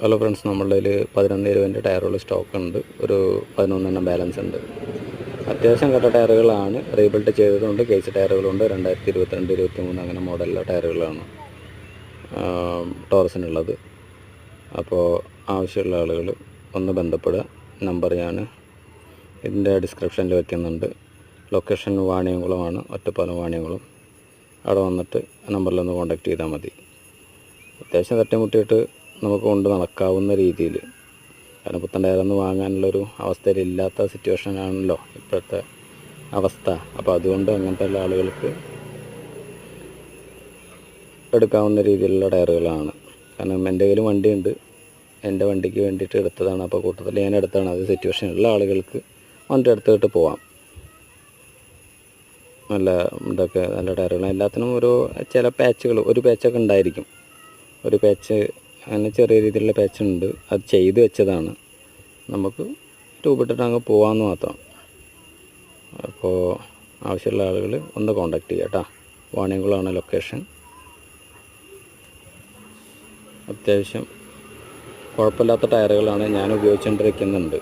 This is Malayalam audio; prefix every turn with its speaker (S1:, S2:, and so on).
S1: ഹലോ ഫ്രണ്ട്സ്, നമ്മളുടെ കയ്യിൽ 11-20 ടയറുകൾ സ്റ്റോക്ക് ഉണ്ട്. ഒരു 11 ബാലൻസ് ഉണ്ട്. അത്യാവശ്യം കട്ട ടയറുകളാണ്. റീബിൽഡ് ചെയ്തതുകൊണ്ട് കേസ് ടയറുകളുണ്ട്. 2022-23 അങ്ങനെ മോഡലിലെ ടയറുകളാണ് ടോറസിനുള്ളത്. അപ്പോൾ ആവശ്യമുള്ള ആളുകൾ ഒന്ന് ബന്ധപ്പെടുക. നമ്പർ ഞാൻ ഇതിൻ്റെ ഡിസ്ക്രിപ്ഷനിൽ വയ്ക്കുന്നുണ്ട്. ലൊക്കേഷൻ വാണിയംകുളമാണ്, ഒറ്റപ്പാലം വാണിയംകുളം. അവിടെ വന്നിട്ട് നമ്പറിലൊന്ന് കോൺടാക്റ്റ് ചെയ്താൽ മതി. അത്യാവശ്യം തട്ടിമുട്ടിയിട്ട് നമുക്ക് കൊണ്ട് നടക്കാവുന്ന രീതിയിൽ, കാരണം പുത്തൻ ടയറൊന്നും വാങ്ങാനുള്ളൊരു അവസ്ഥയിലില്ലാത്ത സിറ്റുവേഷനാണല്ലോ ഇപ്പോഴത്തെ അവസ്ഥ. അപ്പോൾ അതുകൊണ്ട് അങ്ങനത്തെ എല്ലാ ആളുകൾക്ക് എടുക്കാവുന്ന രീതിയിലുള്ള ടയറുകളാണ്. കാരണം എൻ്റെ കയ്യിൽ വണ്ടിയുണ്ട്, എൻ്റെ വണ്ടിക്ക് വേണ്ടിയിട്ട് എടുത്തതാണ്. അപ്പോൾ കൂട്ടത്തിൽ ഞാൻ എടുത്താണ്. അത് സിറ്റുവേഷനുള്ള ആളുകൾക്ക് വണ്ടി എടുത്തിട്ട് പോവാം. നല്ല ഇതൊക്കെ നല്ല ടയറുകൾ, എല്ലാത്തിനും ചില പാച്ചുകൾ, ഒരു പാച്ചൊക്കെ ഉണ്ടായിരിക്കും. ഒരു പാച്ച് അങ്ങനെ ചെറിയ രീതിയിലുള്ള പാച്ചുണ്ട്, അത് ചെയ്ത് വെച്ചതാണ്. നമുക്ക് ട്യൂബിട്ടിട്ട് അങ്ങ് പോകാമെന്ന് മാത്രം. അപ്പോൾ ആവശ്യമുള്ള ആളുകൾ ഒന്ന് കോൺടാക്റ്റ് ചെയ്യുക കേട്ടോ. വാണിയംകുളമാണ് ലൊക്കേഷൻ. അത്യാവശ്യം കുഴപ്പമില്ലാത്ത ടയറുകളാണ് ഞാൻ ഉപയോഗിച്ചുകൊണ്ടിരിക്കുന്നുണ്ട്.